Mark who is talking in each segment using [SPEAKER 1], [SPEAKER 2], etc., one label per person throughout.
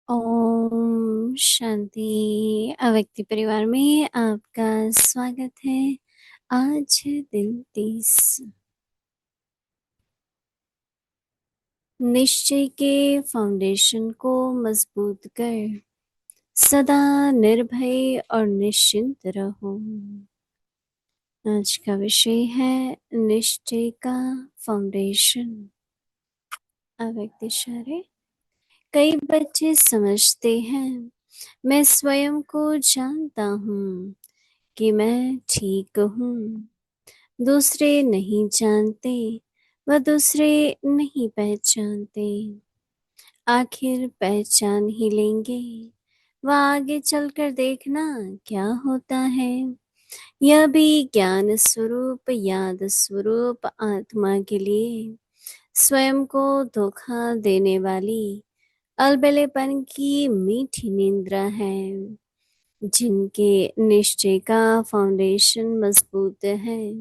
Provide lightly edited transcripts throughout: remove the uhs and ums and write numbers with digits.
[SPEAKER 1] ओम शांति। अव्यक्ति परिवार में आपका स्वागत है। आज है दिन 30। निश्चय के फाउंडेशन को मजबूत कर सदा निर्भय और निश्चिंत रहो। आज का विषय है निश्चय का फाउंडेशन। अव्यक्त इशारे। कई बच्चे समझते हैं मैं स्वयं को जानता हूँ कि मैं ठीक हूँ। दूसरे नहीं जानते, वह दूसरे नहीं पहचानते। आखिर पहचान ही लेंगे, वह आगे चलकर देखना क्या होता है। यह भी ज्ञान स्वरूप याद स्वरूप आत्मा के लिए स्वयं को धोखा देने वाली अलबेलेपन की मीठी निंद्रा है। जिनके निश्चय का फाउंडेशन मजबूत है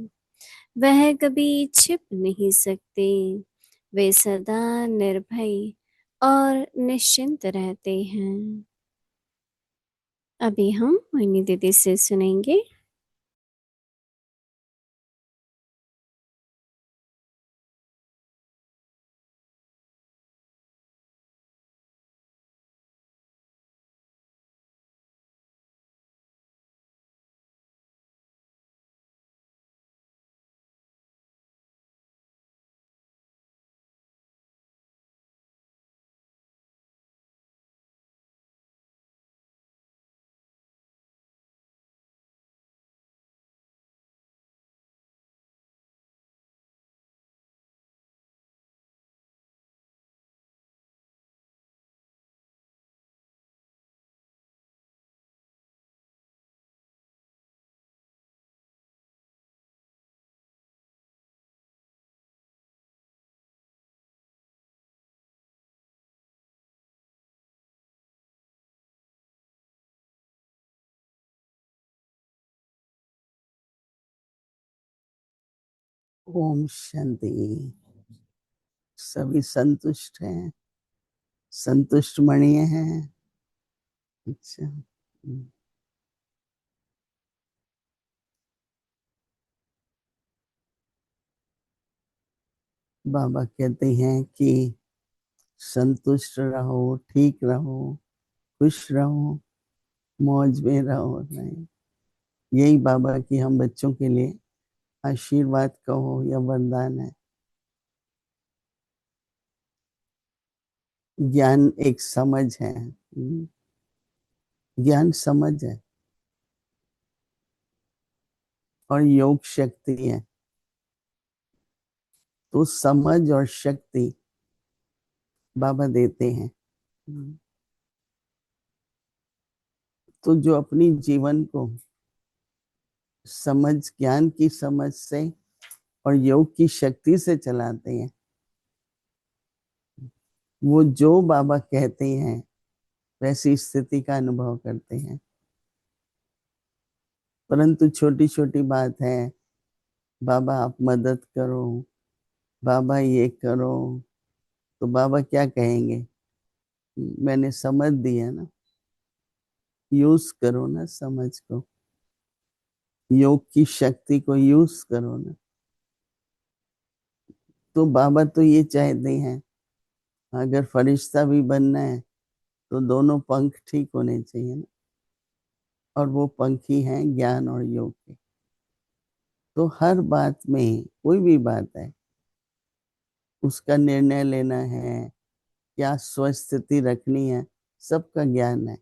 [SPEAKER 1] वह कभी छिप नहीं सकते। वे सदा निर्भय और निश्चिंत रहते हैं। अभी हम मोहिनी दीदी से सुनेंगे।
[SPEAKER 2] ओम शांति। सभी संतुष्ट हैं, संतुष्ट मणिये हैं। अच्छा, बाबा कहते हैं कि संतुष्ट रहो, ठीक रहो, खुश रहो, मौज में रहो। नहीं, यही बाबा की हम बच्चों के लिए आशीर्वाद कहो या वरदान है। ज्ञान एक समझ है, ज्ञान समझ है और योग शक्ति है। तो समझ और शक्ति बाबा देते हैं। तो जो अपनी जीवन को समझ, ज्ञान की समझ से और योग की शक्ति से चलाते हैं, वो जो बाबा कहते हैं वैसी स्थिति का अनुभव करते हैं। परंतु छोटी छोटी बात है, बाबा आप मदद करो, बाबा ये करो, तो बाबा क्या कहेंगे? मैंने समझ दिया ना, यूज करो ना समझ को, योग की शक्ति को यूज करो ना। तो बाबा तो ये चाहते हैं, अगर फरिश्ता भी बनना है तो दोनों पंख ठीक होने चाहिए ना, और वो पंखी हैं ज्ञान और योग के। तो हर बात में, कोई भी बात है, उसका निर्णय लेना है, क्या स्वस्थिति रखनी है, सबका ज्ञान है।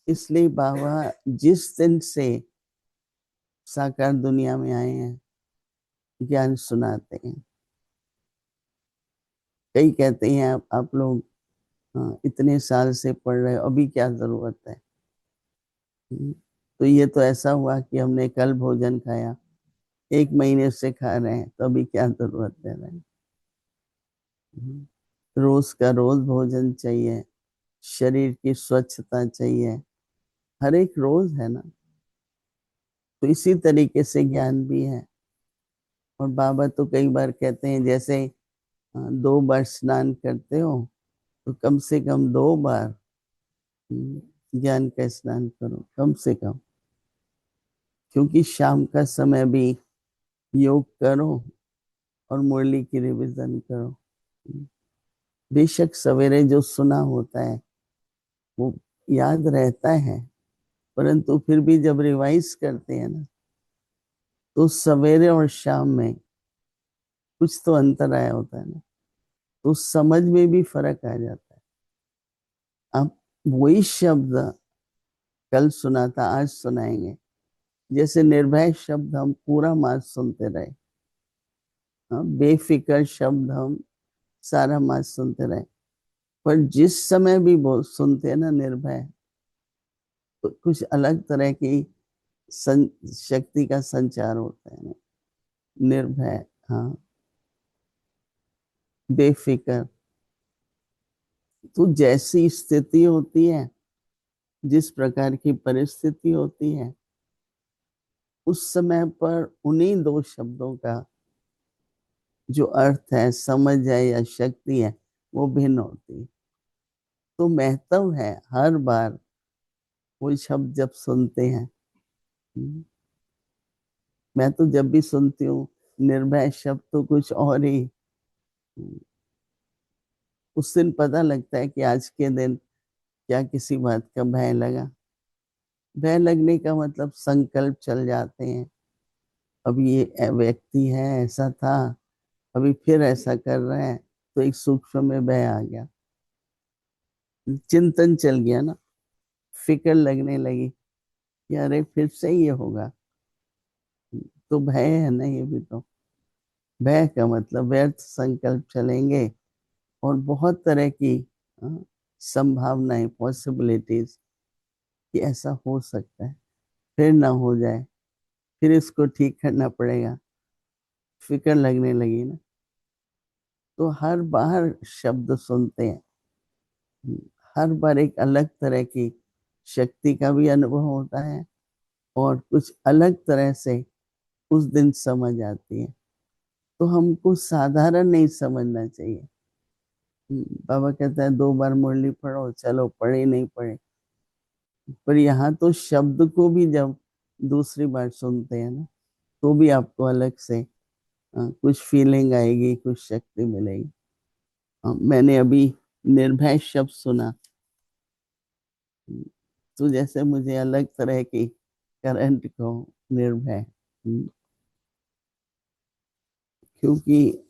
[SPEAKER 2] इसलिए बाबा जिस दिन से साकार दुनिया में आए हैं ज्ञान सुनाते हैं। कई कहते हैं आप लोग इतने साल से पढ़ रहे हो, अभी क्या जरूरत है? तो ये तो ऐसा हुआ कि हमने कल भोजन खाया, 1 महीने से खा रहे हैं, तो अभी क्या जरूरत है? रोज का रोज भोजन चाहिए, शरीर की स्वच्छता चाहिए, हर एक रोज है ना। तो इसी तरीके से ज्ञान भी है। और बाबा तो कई बार कहते हैं, जैसे 2 बार स्नान करते हो तो कम से कम 2 बार ज्ञान का स्नान करो, कम से कम। क्योंकि शाम का समय भी योग करो और मुरली की रिवीजन करो। बेशक सवेरे जो सुना होता है वो याद रहता है, परंतु फिर भी जब रिवाइज करते हैं ना, तो सवेरे और शाम में कुछ तो अंतर आया होता है ना, तो समझ में भी फर्क आ जाता है। अब वही शब्द कल सुना था, आज सुनाएंगे। जैसे निर्भय शब्द हम पूरा मास सुनते रहे, हाँ, बेफिक्र शब्द हम सारा मास सुनते रहे, पर जिस समय भी बोल सुनते हैं ना निर्भय, तो कुछ अलग तरह की शक्ति का संचार होता है ना। निर्भय, हाँ, बेफिक्र। तो जैसी स्थिति होती है, जिस प्रकार की परिस्थिति होती है, उस समय पर उन्हीं 2 शब्दों का जो अर्थ है, समझ है या शक्ति है, वो भिन्न होती है। तो महत्व है हर बार वो शब्द जब सुनते हैं। मैं तो जब भी सुनती हूँ निर्भय शब्द, तो कुछ और ही उस दिन पता लगता है कि आज के दिन क्या किसी बात का भय लगा। भय लगने का मतलब संकल्प चल जाते हैं, अब ये व्यक्ति है ऐसा था, अभी फिर ऐसा कर रहे हैं, तो एक सूक्ष्म में भय आ गया, चिंतन चल गया ना, फिक्र लगने लगी कि अरे फिर से ये होगा। तो भय है ना ये भी। तो भय का मतलब व्यर्थ संकल्प चलेंगे, और बहुत तरह की हाँ, संभावनाएं, पॉसिबिलिटीज कि ऐसा हो सकता है, फिर ना हो जाए, फिर इसको ठीक करना पड़ेगा, फिक्र लगने लगी ना। तो हर बार शब्द सुनते हैं, हर बार एक अलग तरह की शक्ति का भी अनुभव होता है, और कुछ अलग तरह से उस दिन समझ आती है। तो हमको साधारण नहीं समझना चाहिए। बाबा कहता है 2 बार मुरली पढ़ो, चलो पढ़े नहीं पढ़े, पर यहाँ तो शब्द को भी जब दूसरी बार सुनते हैं ना, तो भी आपको अलग से कुछ फीलिंग आएगी, कुछ शक्ति मिलेगी। मैंने अभी निर्भय शब्द सुना, तो जैसे मुझे अलग तरह की करंट को निर्भय, क्योंकि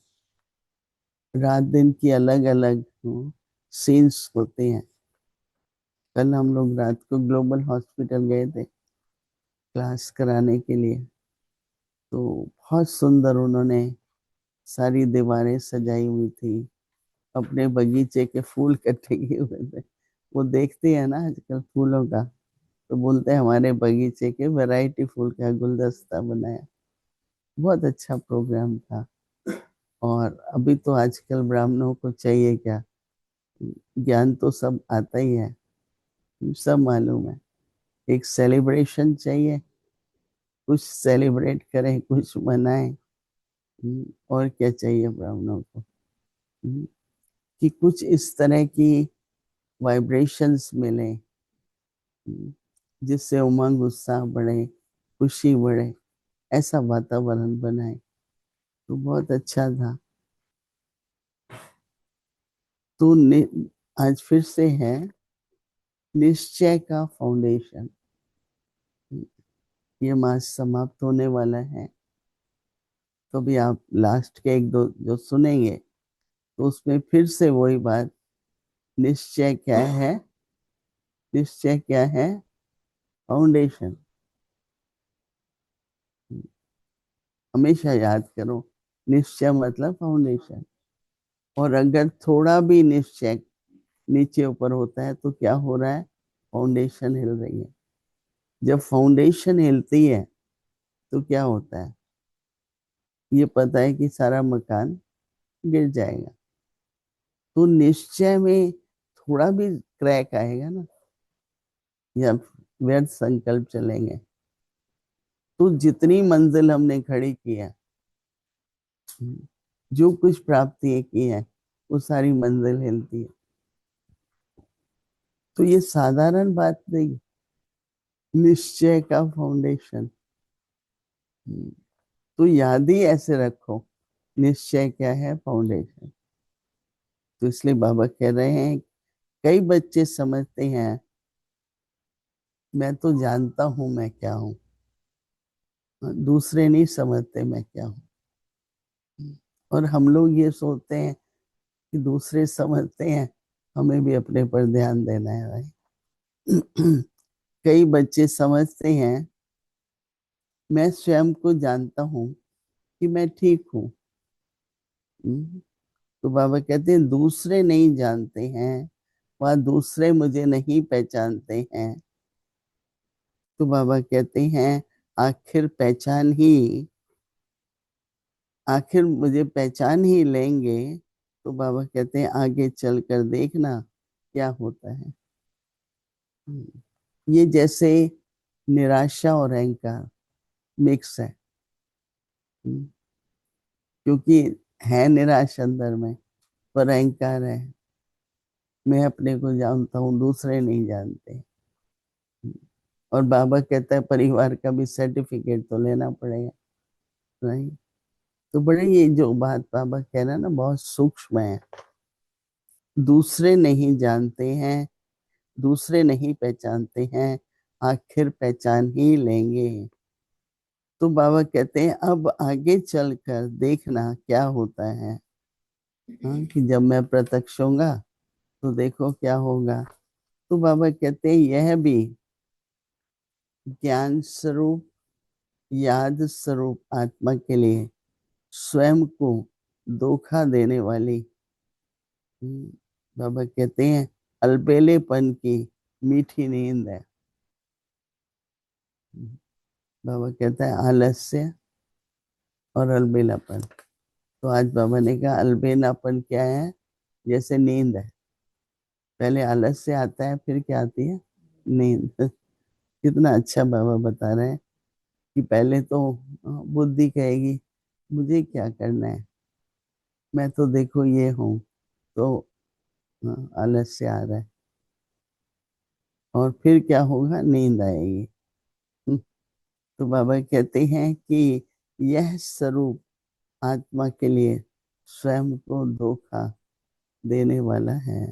[SPEAKER 2] रात दिन की अलग अलग सीन्स होते हैं। कल हम लोग रात को ग्लोबल हॉस्पिटल गए थे क्लास कराने के लिए, तो बहुत सुंदर उन्होंने सारी दीवारें सजाई हुई थी, अपने बगीचे के फूल इकट्ठे किए हुए थे। वो देखते हैं ना आजकल फूलों का, तो बोलते हैं हमारे बगीचे के वैरायटी फूल का गुलदस्ता बनाया। बहुत अच्छा प्रोग्राम था। और अभी तो आजकल ब्राह्मणों को चाहिए क्या, ज्ञान तो सब आता ही है, सब मालूम है। एक सेलिब्रेशन चाहिए, कुछ सेलिब्रेट करें, कुछ मनाएं। और क्या चाहिए ब्राह्मणों को, कि कुछ इस तरह की वाइब्रेशंस मिले, जिससे उमंग उत्साह बढ़े, खुशी बढ़े, ऐसा वातावरण बनाए। तो बहुत अच्छा था। तो आज फिर से है निश्चय का फाउंडेशन। ये मास समाप्त होने वाला है, तो भी आप लास्ट के 1-2 जो सुनेंगे, तो उसमें फिर से वही बात, निश्चय क्या है, निश्चय क्या है, फाउंडेशन। हमेशा याद करो, निश्चय मतलब फाउंडेशन। और अगर थोड़ा भी निश्चय नीचे ऊपर होता है, तो क्या हो रहा है, फाउंडेशन हिल रही है। जब फाउंडेशन हिलती है, तो क्या होता है, ये पता है कि सारा मकान गिर जाएगा। तो निश्चय में थोड़ा भी क्रैक आएगा ना, या व्यर्थ संकल्प चलेंगे, तो जितनी मंजिल हमने खड़ी की है, जो कुछ प्राप्ति की है, वो सारी मंजिल हिलती है। तो ये साधारण बात नहीं, निश्चय का फाउंडेशन। तो याद ही ऐसे रखो, निश्चय क्या है, फाउंडेशन। तो इसलिए बाबा कह रहे हैं, कई बच्चे समझते हैं मैं तो जानता हूं मैं क्या हूं, दूसरे नहीं समझते मैं क्या हूं। और हम लोग ये सोचते हैं कि दूसरे समझते हैं, हमें भी अपने पर ध्यान देना है भाई। कई बच्चे समझते हैं मैं स्वयं को जानता हूं कि मैं ठीक हूं। तो बाबा कहते हैं दूसरे नहीं जानते हैं, वह दूसरे मुझे नहीं पहचानते हैं। तो बाबा कहते हैं आखिर पहचान ही, आखिर मुझे पहचान ही लेंगे। तो बाबा कहते हैं आगे चलकर देखना क्या होता है। ये जैसे निराशा और अहंकार मिक्स है। क्योंकि है निराश अंदर में, पर अहंकार है, मैं अपने को जानता हूँ दूसरे नहीं जानते। और बाबा कहता है परिवार का भी सर्टिफिकेट तो लेना पड़ेगा, नहीं? तो बड़े ये जो बात बाबा कह रहे हैं ना, बहुत सूक्ष्म है। दूसरे नहीं जानते हैं, दूसरे नहीं पहचानते हैं, आखिर पहचान ही लेंगे। तो बाबा कहते हैं अब आगे चलकर देखना क्या होता है। हाँ, कि जब मैं प्रत्यक्ष होऊंगा तो देखो क्या होगा। तो बाबा कहते हैं यह भी ज्ञान स्वरूप, याद स्वरूप आत्मा के लिए स्वयं को धोखा देने वाली, बाबा कहते हैं अलबेलेपन की मीठी नींद है। बाबा कहता है आलस्य और अलबेलापन। तो आज बाबा ने कहा अलबेलापन क्या है, जैसे नींद है, पहले आलस्य आता है फिर क्या आती है, नींद। कितना अच्छा बाबा बता रहे हैं कि पहले तो बुद्धि कहेगी मुझे क्या करना है, मैं तो देखो ये हूँ, तो आलस्य आ रहा है। और फिर क्या होगा, नींद आएगी। तो बाबा कहते हैं कि यह स्वरूप आत्मा के लिए स्वयं को धोखा देने वाला है।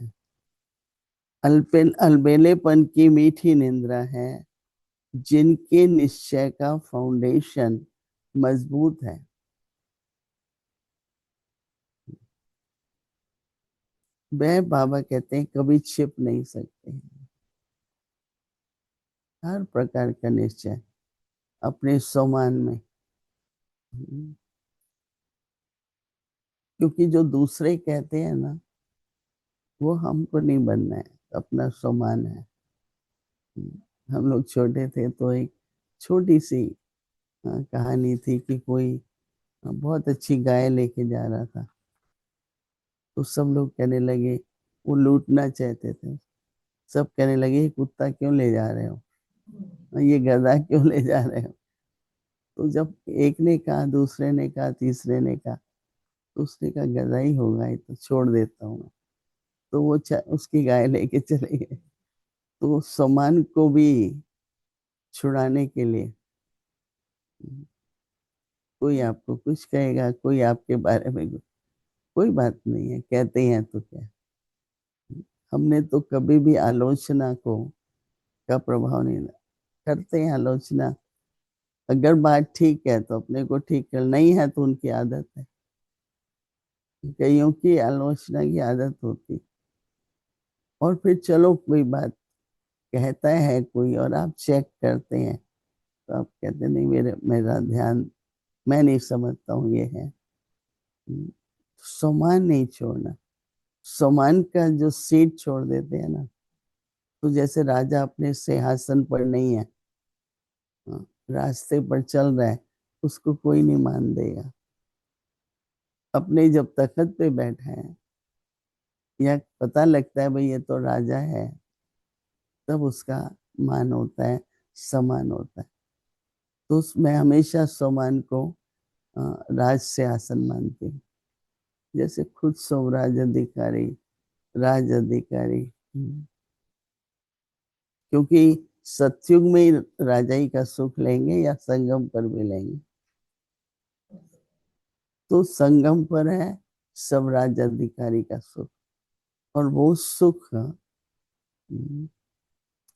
[SPEAKER 2] अलबेलेपन की मीठी निंद्रा है, जिनके निश्चय का फाउंडेशन मजबूत है। वह बाबा कहते हैं कभी छिप नहीं सकते हैं। हर प्रकार का निश्चय अपने स्वमान में। क्योंकि जो दूसरे कहते हैं ना, वो हमको नहीं बनना है, अपना स्वमान है। हम लोग छोटे थे तो एक छोटी सी कहानी थी कि कोई बहुत अच्छी गाय लेके जा रहा था। तो सब लोग कहने लगे, वो लूटना चाहते थे, सब कहने लगे ये कुत्ता क्यों ले जा रहे हो, ये गधा क्यों ले जा रहे हो। तो जब एक ने कहा, दूसरे ने कहा, तीसरे ने कहा, तो उसने कहा गधा ही होगा ये, तो छोड़ देता हूँ। तो वो उसकी गाय लेके चले गए। तो सामान को भी छुड़ाने के लिए कोई आपको कुछ कहेगा, कोई आपके बारे में कोई बात नहीं है, कहते हैं तो क्या। हमने तो कभी भी आलोचना को का प्रभाव नहीं करते हैं। आलोचना अगर बात ठीक है तो अपने को ठीक कर, नहीं है तो उनकी आदत है। कईयों की आलोचना की आदत होती, और फिर चलो कोई बात कहता है कोई और आप चेक करते हैं, तो आप कहते नहीं, मेरा ध्यान, मैं नहीं समझता हूँ ये है। सम्मान नहीं छोड़ना, सम्मान का जो सीट छोड़ देते हैं ना, तो जैसे राजा अपने सिंहासन पर नहीं है, रास्ते पर चल रहा है, उसको कोई नहीं मान देगा। अपने जब तख्त पे बैठा है, या पता लगता है भाई ये तो राजा है, तब उसका मान होता है, सम्मान होता है। तो उसमें हमेशा सम्मान को राज से आसन मानते हैं। जैसे खुद स्वराज अधिकारी, राज अधिकारी। क्योंकि सतयुग में ही राजाई का सुख लेंगे या संगम पर भी लेंगे? तो संगम पर है सब राज्य अधिकारी का सुख, और वो सुख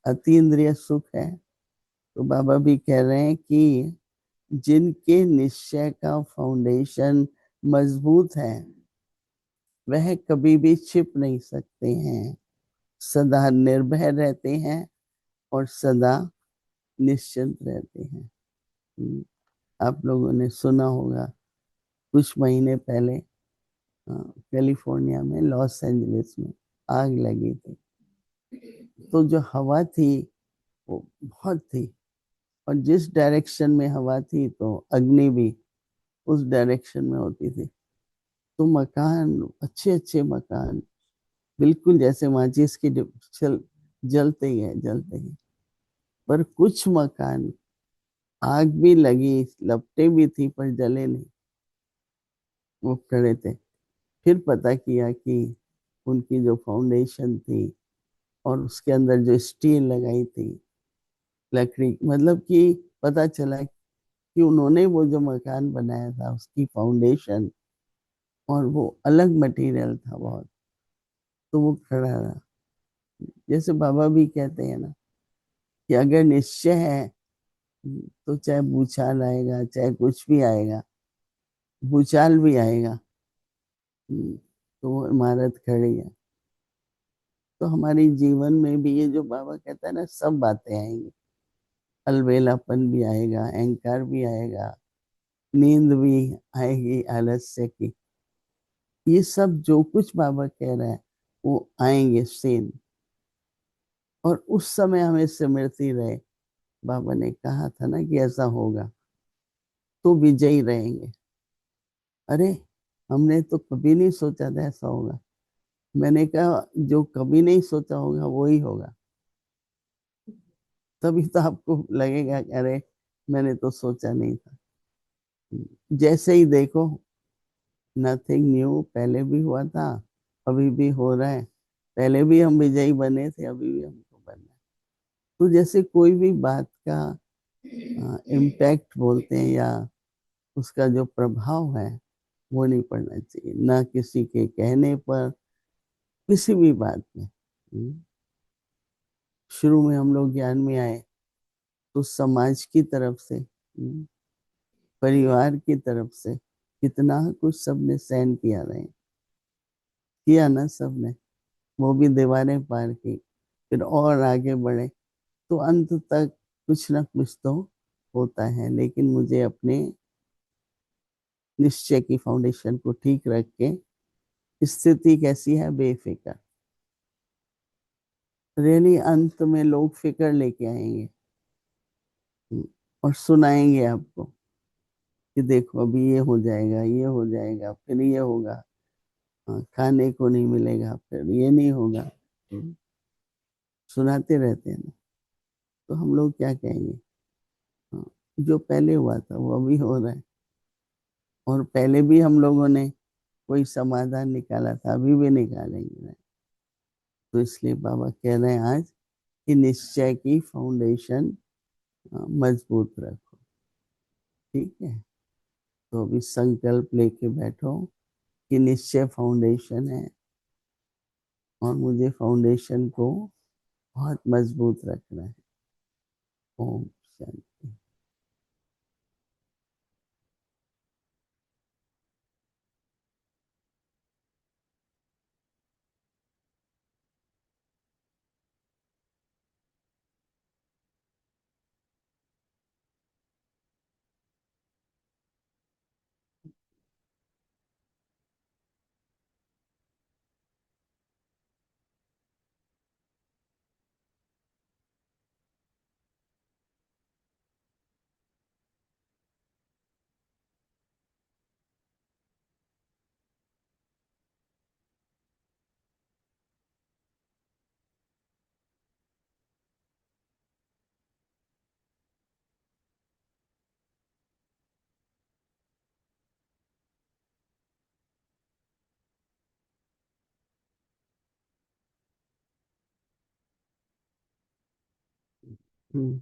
[SPEAKER 2] अतीन्द्रिय सुख है। तो बाबा भी कह रहे हैं कि जिनके निश्चय का फाउंडेशन मजबूत है वह कभी भी छिप नहीं सकते हैं, सदा निर्भय रहते हैं और सदा निश्चिंत रहते हैं। आप लोगों ने सुना होगा कुछ महीने पहले कैलिफोर्निया में, लॉस एंजलिस में आग लगी थी। तो जो हवा थी वो बहुत थी, और जिस डायरेक्शन में हवा थी तो अग्नि भी उस डायरेक्शन में होती थी। तो मकान, अच्छे अच्छे मकान, बिल्कुल जैसे माचिस की चल जलते ही है, जलते ही। पर कुछ मकान, आग भी लगी, लपटें भी थी, पर जले नहीं, वो खड़े थे। फिर पता किया कि उनकी जो फाउंडेशन थी और उसके अंदर जो स्टील लगाई थी, लकड़ी, मतलब कि पता चला कि उन्होंने वो जो मकान बनाया था उसकी फाउंडेशन, और वो अलग मटेरियल था बहुत, तो वो खड़ा रहा। जैसे बाबा भी कहते हैं ना कि अगर निश्चय है तो चाहे भूचाल आएगा, चाहे कुछ भी आएगा, भूचाल भी आएगा, तो वो इमारत खड़ी है। तो हमारे जीवन में भी ये जो बाबा कहता है ना, सब बातें आएंगी। अलबेलापन भी आएगा, अहंकार भी आएगा, नींद भी आएगी आलस्य की। ये सब जो कुछ बाबा कह रहा है वो आएंगे सेम। और उस समय हमें स्मृति रहे, बाबा ने कहा था ना कि ऐसा होगा तो विजयी रहेंगे। अरे, हमने तो कभी नहीं सोचा था ऐसा होगा। मैंने कहा जो कभी नहीं सोचा होगा वो ही होगा। तभी तो आपको लगेगा कि अरे, मैंने तो सोचा नहीं था। जैसे ही देखो, नथिंग न्यू, पहले भी हुआ था, अभी भी हो रहा है। पहले भी हम विजयी बने थे, अभी भी हमको बनना है। तो जैसे कोई भी बात का इम्पैक्ट बोलते हैं, या उसका जो प्रभाव है वो नहीं पड़ना चाहिए, ना किसी के कहने पर, किसी भी बात में। शुरू में हम लोग ज्ञान में आए तो समाज की तरफ से, परिवार की तरफ से कितना कुछ सबने सहन किया, रहे किया ना सबने, वो भी दीवारें पार की, फिर और आगे बढ़े। तो अंत तक कुछ ना कुछ तो होता है। लेकिन मुझे अपने निश्चय की फाउंडेशन को ठीक रख के, स्थिति कैसी है, बेफिक्र। रियली अंत में लोग फिक्र लेके आएंगे, और सुनाएंगे आपको कि देखो अभी ये हो जाएगा, ये हो जाएगा, फिर ये होगा, हाँ, खाने को नहीं मिलेगा, फिर ये नहीं होगा। सुनाते रहते हैं ना। तो हम लोग क्या कहेंगे? हाँ, जो पहले हुआ था वो अभी हो रहा है, और पहले भी हम लोगों ने कोई समाधान निकाला था, अभी भी निकालेंगे। तो इसलिए बाबा कह रहे हैं आज कि निश्चय की फाउंडेशन मजबूत रखो। ठीक है? तो अभी संकल्प लेके बैठो कि निश्चय फाउंडेशन है, और मुझे फाउंडेशन को बहुत मजबूत रखना है। ओम शांति। हम्म।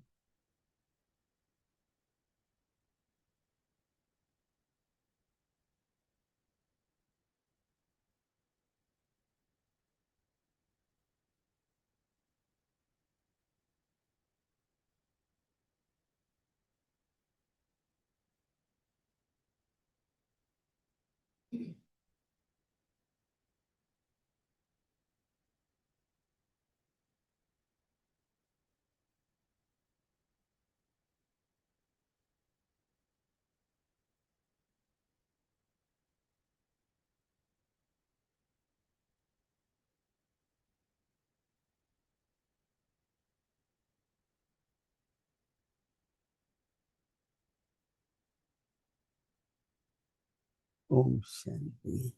[SPEAKER 2] ओम शांति।